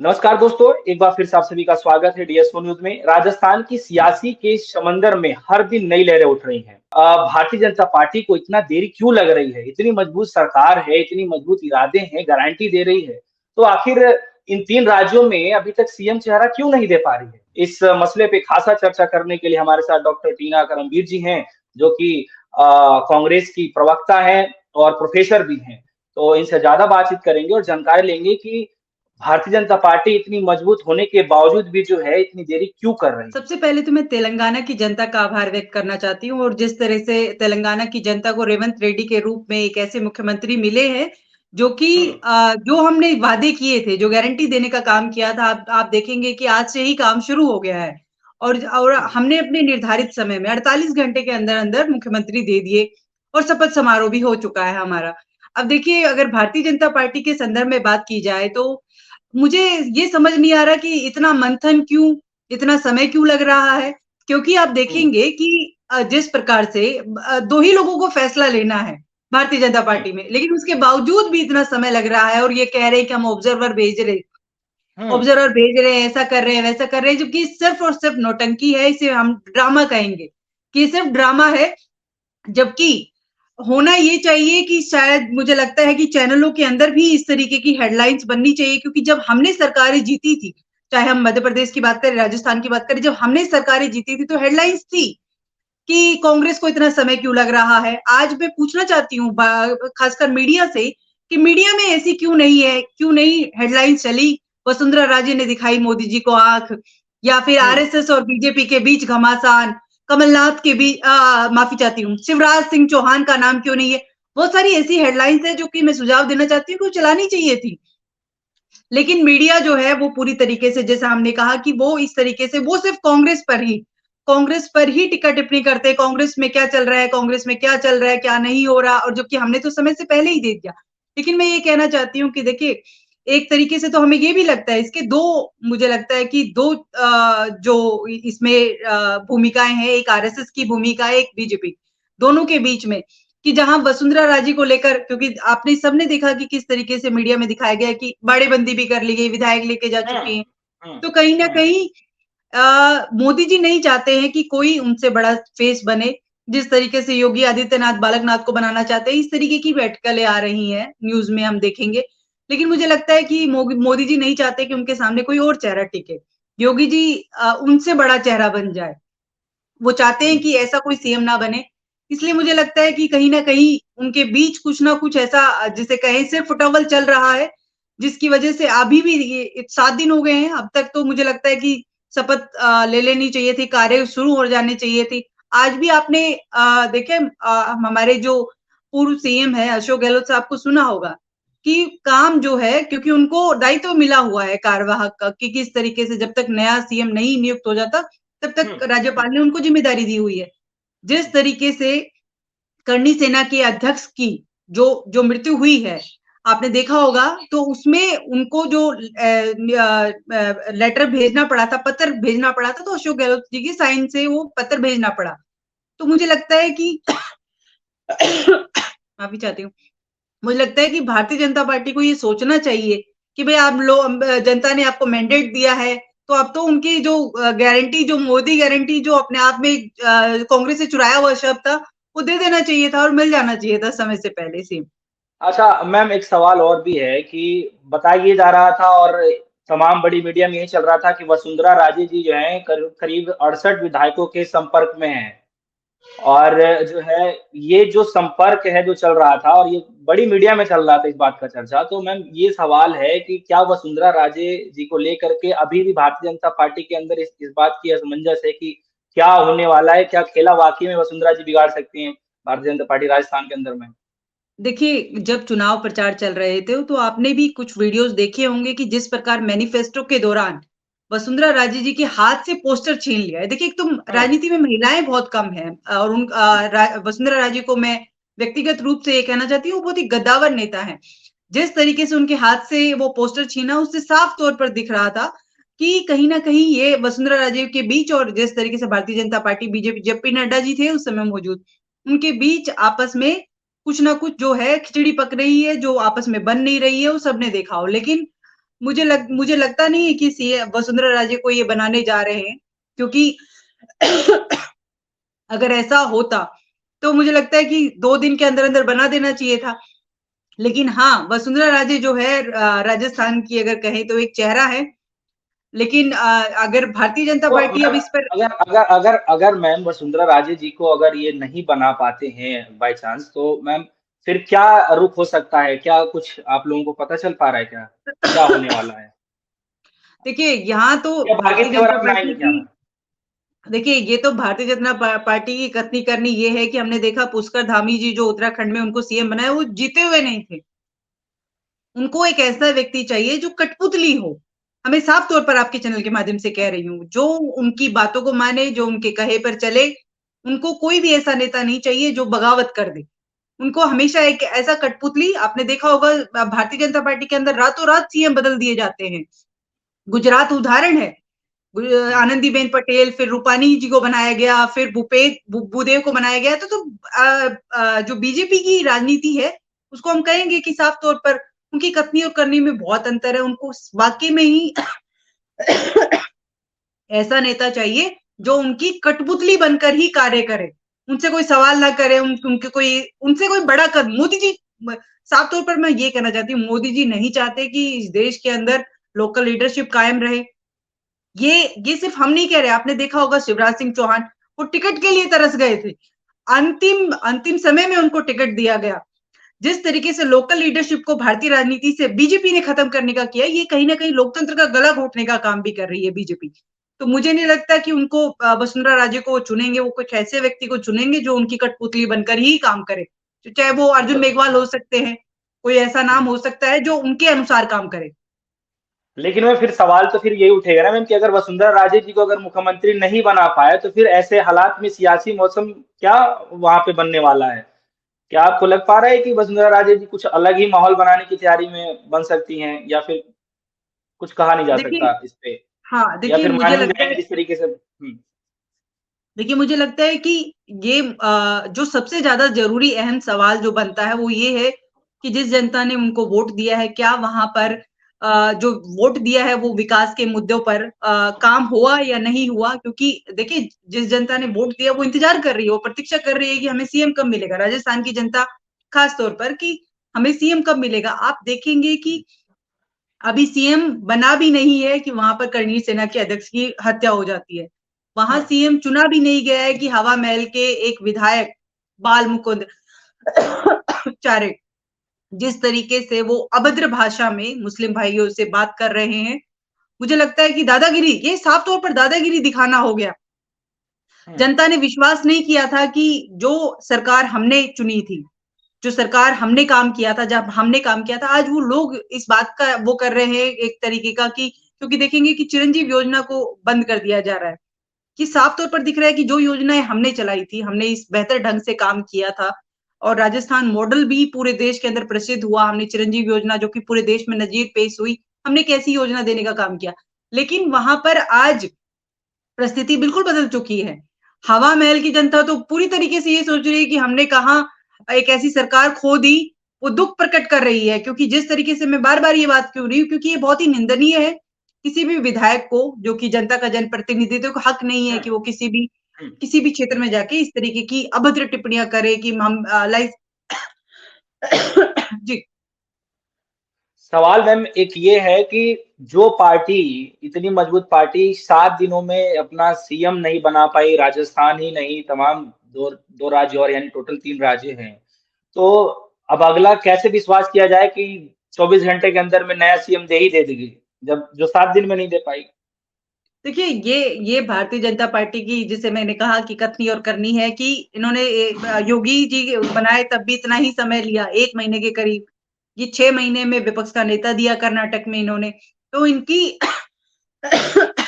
नमस्कार दोस्तों, एक बार फिर से आप सभी का स्वागत है डीएस4 न्यूज में। राजस्थान की सियासी के समंदर में हर दिन नई लहरें उठ रही हैं। भारतीय जनता पार्टी को इतना देरी क्यों लग रही है? इतनी मजबूत सरकार है, इतनी मजबूत इरादे हैं, गारंटी दे रही है, तो आखिर इन 3 राज्यों में अभी तक सीएम चेहरा क्यों नहीं दे पा रही है? इस मसले पे खासा चर्चा करने के लिए हमारे साथ डॉक्टर टीना करमबीर जी हैं, जो कि कांग्रेस की प्रवक्ता हैं और प्रोफेसर भी हैं। तो इनसे ज़्यादा बातचीत करेंगे और जानकारी लेंगे कि भारतीय जनता पार्टी इतनी मजबूत होने के बावजूद भी जो है इतनी देरी क्यों कर रही है? सबसे पहले तो मैं तेलंगाना की जनता का आभार व्यक्त करना चाहती हूँ और जिस तरह से तेलंगाना की जनता को रेवंत रेड्डी के रूप में एक ऐसे मुख्यमंत्री मिले हैं, जो कि हुँ, जो हमने वादे किए थे, जो गारंटी देने का काम किया था, आप देखेंगे कि आज से ही काम शुरू हो गया है। और हुँ, हमने अपने निर्धारित समय में 48 घंटे के अंदर-अंदर मुख्यमंत्री दे दिए और शपथ समारोह भी हो चुका है हमारा। अब देखिए, अगर भारतीय जनता पार्टी के संदर्भ में बात की जाए तो मुझे ये समझ नहीं आ रहा कि इतना मंथन क्यों, इतना समय क्यों लग रहा है? क्योंकि आप हुँ, देखेंगे कि जिस प्रकार से 2 ही लोगों को फैसला लेना है भारतीय जनता हुँ, पार्टी में, लेकिन उसके बावजूद भी इतना समय लग रहा है और ये कह रहे हैं कि हम हुँ, ऑब्जर्वर भेज रहे हैं, ऐसा कर रहे हैं, वैसा कर रहे हैं, जबकि सिर्फ़ और सिर्फ़ नौटंकी है, इसे हम ड्रामा कहेंगे, कि ये सिर्फ़ ड्रामा है। जबकि होना ये चाहिए कि शायद मुझे लगता है कि चैनलों के अंदर भी इस तरीके की हेडलाइन्स बननी चाहिए, क्योंकि जब हमने सरकारें जीती थी, चाहे हम मध्य प्रदेश की बात करें, राजस्थान की बात करें, जब हमने सरकारें जीती थी तो हेडलाइन्स थी कि कांग्रेस को इतना समय क्यों लग रहा है। आज मैं पूछना चाहती हूँ खासकर मीडिया से कि मीडिया में ऐसी क्यों नहीं है, क्यों नहीं हेडलाइन्स चली, वसुंधरा राजे ने दिखाई मोदी जी को आँख, या फिर हुँ, आरएसएस और बीजेपी के बीच घमासान, कमलनाथ के बीच माफ़ी चाहती हूँ, शिवराज सिंह चौहान का नाम क्यों नहीं है? बहुत सारी ऐसी हेडलाइन्स है जो कि मैं सुझाव देना चाहती हूँ कि वो चलानी चाहिए थी। लेकिन मीडिया जो है वो पूरी तरीके से, जैसा हमने कहा कि वो इस तरीके से वो सिर्फ़ कांग्रेस पर ही टीका-टिप्पणी करते हैं, कांग्रेस में क्या चल रहा है, कांग्रेस में क्या चल रहा है, क्या नहीं हो रहा, और जबकि हमने तो समय से पहले ही दे दिया। लेकिन मैं ये कहना चाहती हूँ कि देखिए, एक तरीके से तो हमें ये भी लगता है, इसके 2 मुझे लगता है कि 2 जो इसमें भूमिकाएँ हैं, एक आरएसएस की भूमिका है, एक बीजेपी, दोनों के बीच में, कि जहाँ वसुंधरा राजे को लेकर, क्योंकि आपने सबने देखा कि किस तरीके से मीडिया में दिखाया गया है कि बाड़ेबंदी भी कर ली गई, विधायक लेके जा हुँ, चुके हैं। हुँ, तो कहीं न हुँ, कहीं मोदी जी नहीं चाहते हैं कि कोई उनसे बड़ा फेस बने, जिस तरीके से योगी आदित्यनाथ बालकनाथ को बनाना चाहते हैं, इस तरीके की अटकलें आ रही हैं, न्यूज़ में हम देखेंगे। लेकिन मुझे लगता है कि मोदी जी नहीं चाहते कि उनके सामने कोई और चेहरा टिके। योगी जी उनसे बड़ा चेहरा बन जाए। वो चाहते हैं हुँ, कि ऐसा कोई सीएम ना बने। इसलिए मुझे लगता है कि कहीं न कहीं उनके बीच कुछ ना कुछ ऐसा जिसे कहें सिर फुटअव्वल चल रहा है, जिसकी वजह से अभी भी ये 7 दिन हो गए हैं, अब तक तो मुझे लगता है कि शपथ ले लेनी चाहिए थी, कार्य शुरू हो जाने चाहिए थी। आज भी आपने देखे हमारे जो पूर्व सीएम हैं अशोक गहलोत साहब को सुना होगा कि काम जो है, क्योंकि उनको दायित्व मिला हुआ है कार्यवाहक का कि किस तरीके से जब तक नया सीएम नहीं नियुक्त हो जाता, तब हुँ, तक हुँ, राज्यपाल ने उनको ज़िम्मेदारी दी हुई है। जिस तरीके से करणी सेना के अध्यक्ष की जो जो मृत्यु हुई है, आपने देखा होगा, तो उसमें उनको जो लेटर भेजना पड़ा था, पत्र भेजना पड़ा था, तो अशोक गहलोत जी की साइन से वो पत्र भेजना पड़ा। तो मुझे लगता है कि माफ़ी चाहती हूँ। मुझे लगता है कि भारतीय जनता पार्टी को ये सोचना चाहिए कि भई जनता ने आपको मैंडेट दिया है, तो अब तो उनकी जो गारंटी, जो मोदी गारंटी, जो अपने आप में कांग्रेस से चुराया हुआ शब्द था, वो दे देना चाहिए था और मिल जाना चाहिए था समय से पहले से। अच्छा मैम, एक सवाल और भी है कि बताया ये जा रहा था और तमाम बड़ी मीडिया में यही चल रहा था कि वसुंधरा राजे जी जो हैं करीब 68 विधायकों के संपर्क में हैं। और जो है ये जो संपर्क है जो चल रहा था और ये बड़ी मीडिया में चल रहा था इस बात का चर्चा। तो मैम ये सवाल है कि क्या वसुंधरा राजे जी को लेकर के अभी भी भारतीय जनता पार्टी के अंदर इस बात की असमंजस है कि क्या होने वाला है? क्या खेला वाक़ई में वसुंधरा जी बिगाड़ सकती हैं भारतीय जनता पार्टी राजस्थान के अंदर में? देखिए, जब चुनाव प्रचार चल रहे थे, तो आपने भी कुछ वीडियोज़ देखे होंगे कि जिस प्रकार मैनिफेस्टो के दौरान वसुंधरा राजे जी के हाथ से पोस्टर छीन लिया है। देखिए, एक तो हुँ, राजनीति में महिलाएँ बहुत कम हैं और वसुंधरा राजे को मैं व्यक्तिगत रूप से ये कहना चाहती हूँ, वो बहुत ही गद्दावर नेता हैं। जिस तरीके से उनके हाथ से वो पोस्टर छीना, उससे साफ तौर पर दिख रहा था कि कहीं न कहीं ये वसुंधरा राजे के बीच और जिस तरीके से Bharatiya Janata party, BJP, JP Nadda ji थे उस समय मौजूद, उनके बीच आपस में कुछ ना कुछ जो है खिचड़ी पक रही है, जो आपस में बन नहीं रही है, वो सबने देखा हो। लेकिन मुझे लगता नहीं है कि सीएम वसुंधरा राजे को ये बनाने जा रहे हैं, क्योंकि अगर ऐसा होता तो मुझे लगता है कि 2 दिन के अंदर-अंदर बना देना चाहिए था। लेकिन हाँ, वसुंधरा राजे जो है राजस्थान की अगर कहें तो एक चेहरा है। लेकिन अगर भारतीय जनता तो पार्टी अब मैम, इस पर अगर अगर अगर अगर मैम वसुंधरा राजे जी को अगर ये नहीं बना पाते हैं बाय चांस, तो मैम फिर क्या रुख हो सकता है? क्या कुछ आप लोगों को पता चल पा रहा है क्या? क्या होने वाला है? देखिए, यहाँ तो या बाकी भारतीय तेवर जनता अपनाएँगे पार्टी क्या की मैम? देखिए, ये तो भारतीय जनता पार्टी की कथनी करनी ये है कि हमने देखा पुष्कर धामी जी जो उत्तराखंड में उनको सीएम बनाया, वो जीते हुए नहीं थे। उनको एक ऐसा व्यक्ति चाहिए जो कठपुतली हो। हमें साफ तौर पर आपके चैनल के माध्यम से कह रही हूँ, जो उनकी बातों को माने, जो उनके कहे पर चले। उनको कोई भी ऐसा नेता नहीं चाहिए जो बगावत कर दे। उनको हमेशा एक ऐसा कठपुतली आपने देखा होगा भारतीय जनता पार्टी के अंदर रातों-रात सीएम बदल दिए जाते हैं। गुजरात उदाहरण है। हुँ। आनंदीबेन पटेल, फिर रूपानी जी को बनाया गया, फिर भूदेव को बनाया गया। तो जो बीजेपी की राजनीति है, उसको हम कहेंगे कि साफ तौर पर उनकी कथनी और करनी में बहुत अंतर है। उनको वाक़ई में ही ऐसा नेता चाहिए जो उनकी कठपुतली बनकर ही कार्य करे। उनसे कोई सवाल ना करे, उनसे कोई बड़ा कद मोदी जी म साफ तौर पर मैं ये कहना चाहती हूँ, मोदी जी नहीं चाहते कि इस देश के अंदर लोकल लीडरशिप कायम रहे। ये सिर्फ हम नहीं कह रहे, आपने देखा होगा शिवराज सिंह चौहान, वो टिकट के लिए तरस गए थे। अंतिम अंतिम समय में उनको टिकट दिया गया। जिस तरीके से लोकल लीडरशिप को भारतीय राजनीति से बीजेपी ने खत्म करने का किया, ये कहीं न कहीं लोकतंत्र का गला घोटने का काम भी कर रही है बीजेपी। तो मुझे नहीं लगता कि उनको वसुंधरा राजे को वो चुनेंगे, वो कुछ ऐसे व्यक्ति को चुनेंगे जो उनकी कठपुतली बनकर ही काम करे। तो चाहे वो अर्जुन तो मेघवाल हो सकते हैं, कोई ऐसा नाम हुँ। हो सकता है जो उनके अनुसार काम करे। लेकिन मैम फिर सवाल तो फिर यही उठेगा ना मैम कि अगर वसुंधरा राजे जी को अगर मुख्यमंत्री नहीं बना पाए, तो फिर ऐसे हालात में सियासी मौसम क्या वहाँ पे बनने वाला है? क्या आपको लग पा रहा है कि वसुंधरा राजे जी कुछ अलग ही माहौल बनाने की तैयारी में बन सकती हैं या फिर कुछ कहा नहीं जा देखिए सकता इस पे? हाँ, या देखिए फिर मुझे मान ही लगता जाएँगे है जिस तरीके से हुँ, देखिए, मुझे लगता है कि ये जो सबसे ज़्यादा ज़रूरी अहम सवाल जो बनता है, वो ये है कि जिस जनता ने उनको वोट दिया है, क्या वहाँ पर जो वोट दिया है, वो विकास के मुद्दों पर काम हुआ या नहीं हुआ? क्योंकि देखिए, जिस जनता ने वोट दिया, वो इंतज़ार कर रही है, वो प्रतीक्षा कर रही है कि हमें सीएम कब मिलेगा। राजस्थान की जनता खास तौर पर कि हमें सीएम कब मिलेगा? आप देखेंगे कि अभी सीएम बना भी नहीं है कि वहाँ पर करणी सेना के अध्यक्ष की हत्या हो जाती है। वहाँ हाँ, सीएम चुना भी नहीं गया है कि हवा महल के एक विधायक बाल मुकुंद चारे जिस तरीके से वो अभद्र भाषा में मुस्लिम भाइयों से बात कर रहे हैं, मुझे लगता है कि दादागिरी ये साफ तौर पर दादागिरी दिखाना हो गया। हुँ, जनता ने विश्वास नहीं किया था कि जो सरकार हमने चुनी थी, जो सरकार हमने काम किया था, जब हमने काम किया था, आज वो लोग इस बात का वो कर रहे हैं एक तरीके का कि क्योंकि देखेंगे कि चिरंजीव योजना को बंद कर दिया जा रहा है, कि साफ तौर पर दिख रहा है कि जो योजनाएँ हमने चलाई थी, हमने इस बेहतर ढंग से काम किया था और राजस्थान मॉडल भी पूरे देश के अंदर प्रसिद्ध हुआ। हमने चिरंजीव योजना जो कि पूरे देश में नज़ीर पेश हुई, हमने एक ऐसी योजना देने का काम किया। लेकिन वहाँ पर आज परिस्थिति बिल्कुल बदल चुकी है। हवा महल की जनता तो पूरी तरीके से ये सोच रही है कि हमने कहाँ एक ऐसी सरकार खो दी, वो दुःख प्रकट कर रही है क्योंकि जिस तरीके से मैं बार-बार ये बात क्यों रही हूँ क्योंकि ये बहुत ही निंदनीय है। किसी भी विधायक को जो कि जनता का जनप्रतिनिधित्व का हक नहीं है हुँ, कि वो हुँ। किसी भी क्षेत्र में जाके इस तरीके की अभद्र टिप्पणियाँ करे कि हम लाइफ जी, सवाल मैम एक ये है कि जो पार्टी इतनी मजबूत पार्टी 7 दिनों में अपना सीएम नहीं बना पाई, राजस्थान ही नहीं तमाम 2 राज्य और यानी टोटल 3 राज्य हैं। तो अब अगला कैसे विश्वास किया जाए कि 24 घंटे के अंदर में नया सीएम दे ही दे देगी, जब जो 7 दिन में नहीं दे पाई? देखिए ये भारतीय जनता पार्टी की जिसे मैंने कहा कि कथनी और करनी है कि इन्होंने योगी जी बनाए तब भी इतना ही समय लिया, 1 महीने के करीब। ये 6 महीने में विपक्ष का नेता दिया कर्नाटक में इन्होंने। तो इनकी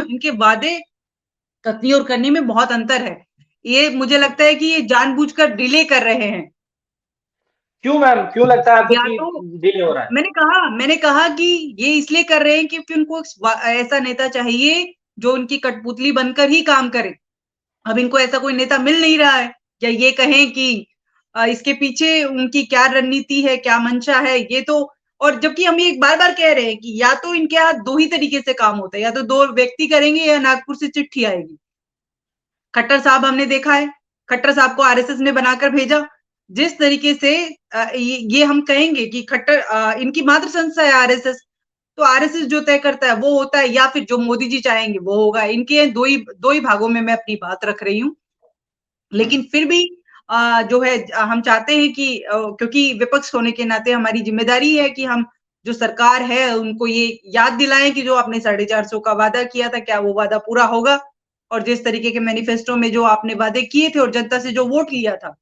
इनके वादे कथनी और करनी में बहुत अंतर है। ये मुझे लगता है कि ये जानबूझकर डिले कर रहे हैं। क्यों मैम? क्यों लगता है आपको या कि तो डिले हो रहा है? मैंने कहा कि ये इसलिए कर रहे हैं क्योंकि उनको ऐसा नेता चाहिए जो उनकी कठपुतली बनकर ही काम करे। अब इनको ऐसा कोई नेता मिल नहीं रहा है या ये कहें कि इसके पीछे उनकी क्या रणनीति है, क्या मंशा है, ये तो और जबकि हम ये बार बार कह रहे हैं कि या तो इनके हाथ दो ही तरीके से काम होता है, या तो दो व्यक्ति करेंगे या नागपुर से चिट्ठी आएगी। खट्टर साहब हमने देखा है, खट्टर साहब को आरएसएस ने बनाकर भेजा। जिस तरीके से ये हम कहेंगे कि खट्टर इनकी मातृ संस्था है आरएसएस, तो आरएसएस जो तय करता है वो होता है, या फिर जो मोदी जी चाहेंगे वो होगा। इनके दो ही भागों में मैं अपनी बात रख रही हूँ। लेकिन फिर भी जो है हम चाहते हैं कि क्योंकि विपक्ष होने के नाते हमारी जिम्मेदारी है कि हम जो सरकार है उनको ये याद दिलाएं कि जो आपने 450 का वादा किया था, क्या वो वादा पूरा होगा? और जिस तरीके के मैनिफेस्टो में जो आपने वादे किए थे और जनता से जो वोट लिया था,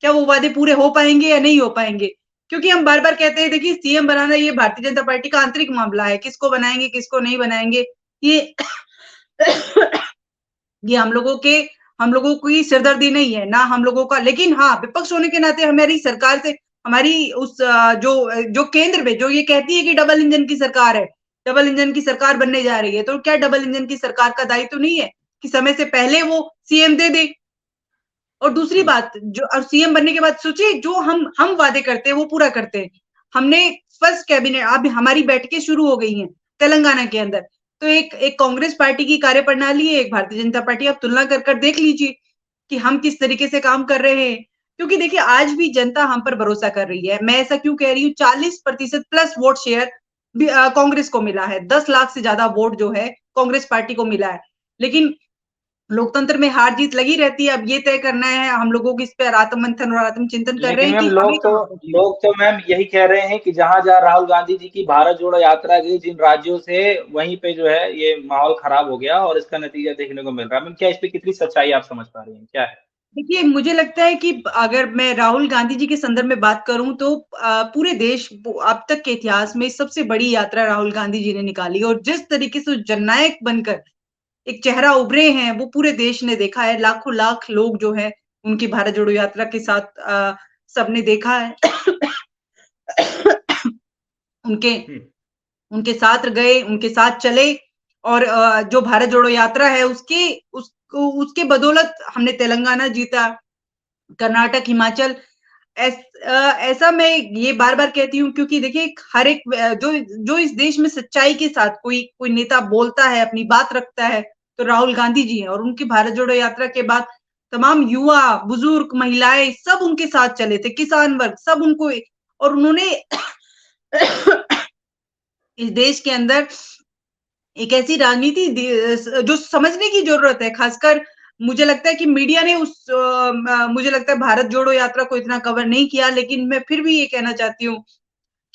क्या वो वादे पूरे हो पाएंगे या नहीं हो पाएंगे? क्योंकि हम बार बार कहते हैं, देखिए सीएम बनाना ये भारतीय जनता पार्टी का आंतरिक मामला है, किसको बनाएंगे किसको नहीं बनाएंगे ये ये हम लोगों की सिरदर्दी नहीं है, ना हम लोगों का। लेकिन हाँ, विपक्ष होने के नाते हमारी सरकार से हमारी उस जो केंद्र में जो ये कहती है कि डबल इंजन की सरकार है, डबल इंजन की सरकार बनने जा रही है, तो क्या डबल इंजन की सरकार का दायित्व तो नहीं है कि समय से पहले वो सीएम दे दे? और दूसरी बात, जो और सीएम बनने के बाद सोचिए जो हम वादे करते हैं वो पूरा करते हैं। हमने फर्स्ट कैबिनेट, अब हमारी बैठकें शुरू हो गई हैं तेलंगाना के अंदर, तो एक कांग्रेस पार्टी की कार्यप्रणाली है, एक भारतीय जनता पार्टी, आप तुलना कर देख लीजिए कि हम किस तरीके से काम कर रहे हैं। क्योंकि देखिए आज भी जनता हम पर भरोसा कर रही है। मैं ऐसा क्यों कह रही हूँ, 40% प्लस वोट शेयर कांग्रेस को मिला है, 10 लाख से ज्यादा वोट जो है कांग्रेस पार्टी को मिला है। लेकिन लोकतंत्र में हार जीत लगी रहती है। अब ये तय करना है हम लोगों को, इस पे आत्ममंथन और आत्मचिंतन कर रहे लेकिन हैं मैम कि हमें कहाँ पहुंचना है। लोग तो मैम यही कह रहे हैं कि जहां जहां राहुल गांधी जी की भारत जोड़ो यात्रा गई जिन राज्यों से, वहीं पे जो है ये माहौल खराब हो गया और इसका नतीजा देखने को मिल रहा है। मैम क्या इस पे कितनी सच्चाई आप समझ पा रही हैं, क्या है? देखिए, मुझे लगता है कि अगर मैं राहुल गांधी जी के संदर्भ में बात करूं तो पूरे देश अब तक के इतिहास में सबसे बड़ी यात्रा राहुल गांधी जी ने निकाली, और जिस तरीके से जननायक बनकर एक चेहरा उभरे हैं वो पूरे देश ने देखा है। लाखों लाख लोग जो है उनकी भारत जोड़ो यात्रा के साथ सबने देखा है। उनके हम्म। उनके साथ गए, उनके साथ चले, और जो भारत जोड़ो यात्रा है उसके बदौलत हमने तेलंगाना जीता, कर्नाटक, हिमाचल। ऐसा मैं ये बार-बार कहती हूँ क्योंकि देखिए हर एक जो जो इस देश में सच्चाई के साथ कोई कोई नेता बोलता है, अपनी बात रखता है, तो राहुल गांधी जी हैं। और उनकी भारत जोड़ो यात्रा के बाद तमाम युवा, बुजुर्ग, महिलाएं सब उनके साथ चले थे, किसान वर्ग सब उनको, और उन्होंने इस देश के अंदर एक ऐसी राजनीति जो समझने की जरूरत है। खासकर मुझे लगता है कि मीडिया ने मुझे लगता है भारत जोड़ो यात्रा को इतना कवर नहीं किया, लेकिन मैं फिर भी ये कहना चाहती हूँ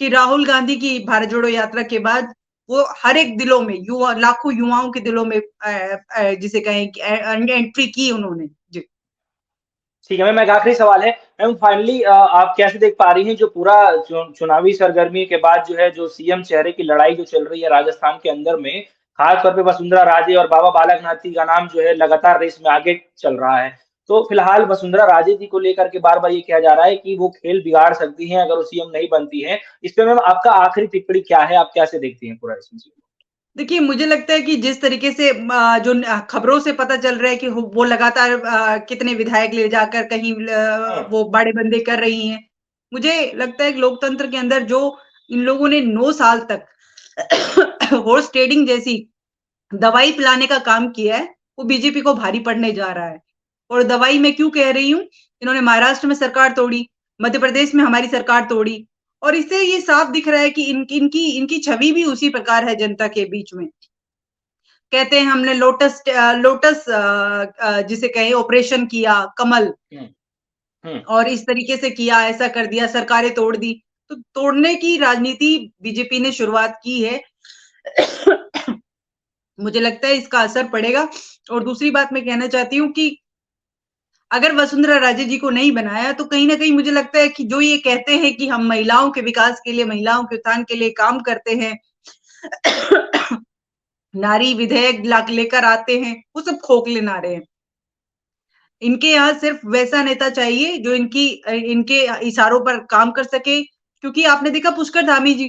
कि राहुल गांधी की भारत जोड़ो यात्रा के बाद वो हर एक दिलों में, युवा लाखों युवाओं के दिलों में जिसे कहें कि एंट्री की उन्होंने। जी। ठीक है मैम, एक आखिरी सवाल है मैम, फाइनली आप कैसे देख पा रही हैं जो पूरा चुनावी सरगर्मी के बाद जो है जो सीएम चेहरे की लड़ाई जो चल रही है राजस्थान के अंदर में, खास तौर पे वसुंधरा राजे और बाबा बालकनाथ जी का नाम जो है लगातार रेस में आगे चल रहा है। तो फिलहाल वसुंधरा राजे जी को लेकर के बार बार ये कहा जा रहा है कि वो खेल बिगाड़ सकती हैं अगर वो सीएम नहीं बनती हैं। इस पे मैम आपका आखिरी टिप्पणी क्या है, आप कैसे देखती हैं पूरा इसमें? देखिए, मुझे लगता है कि जिस तरीके से जो खबरों से पता चल रहा है कि वो लगातार कितने विधायक ले जाकर कहीं हाँ। वो बड़े बंदे कर रही हैं। मुझे लगता है कि लोकतंत्र के अंदर जो इन लोगों ने 9 साल तक हॉर्स ट्रेडिंग जैसी दवाई पिलाने का काम किया है, वो बीजेपी को भारी पड़ने जा रहा है। और दवाई मैं क्यों कह रही हूँ, इन्होंने महाराष्ट्र में सरकार तोड़ी, मध्य प्रदेश में हमारी सरकार तोड़ी, और इससे ये साफ दिख रहा है कि इनकी छवि भी उसी प्रकार है जनता के बीच में। कहते हैं हमने लोटस लोटस जिसे कहें ऑपरेशन किया, कमल, हम्म। हम्म। और इस तरीके से किया, ऐसा कर दिया, सरकारें तोड़ दी। तो तोड़ने की राजनीति बीजेपी ने शुरुआत की है। मुझे लगता है इसका असर पड़ेगा। और दूसरी बात मैं कहना चाहती हूँ कि अगर वसुंधरा राजे जी को नहीं बनाया तो कहीं न कहीं मुझे लगता है कि जो ये कहते हैं कि हम महिलाओं के विकास के लिए, महिलाओं के उत्थान के लिए काम करते हैं, नारी विधेयक लेकर आते हैं, वो सब खोखले नारे हैं। इनके यहाँ सिर्फ वैसा नेता चाहिए जो इनके इशारों पर काम कर सके, क्योंकि आपने देखा पुष्कर धामी जी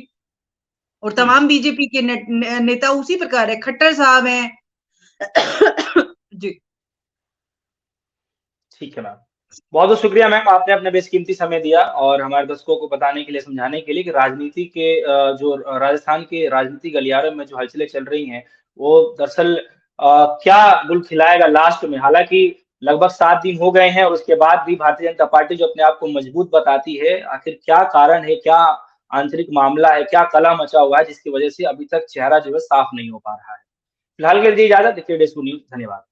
और हम्म। तमाम बीजेपी के नेता उसी प्रकार है, खट्टर साहब हैं। जी। ठीक है मैम। बहुत बहुत शुक्रिया मैम, आपने अपना बेशकीमती समय दिया और हमारे दर्शकों को बताने के लिए, समझाने के लिए कि राजनीति के जो राजस्थान के राजनीतिक गलियारों में जो हलचलें चल रही हैं, वो दरअसल क्या गुल खिलाएगा लास्ट में। हालाँकि लगभग 7 दिन हो गए हैं और उसके बाद भी भारतीय जनता पार्टी जो अपने आप को मजबूत बताती है, आखिर क्या कारण है, क्या आंतरिक मामला है, क्या कलह मचा हुआ है, जिसकी वजह से अभी तक चेहरा जो है साफ नहीं हो पा रहा है। फिलहाल के लिए दीजिए इजाज़त, देखते रहिए डेस्क न्यूज़। धन्यवाद।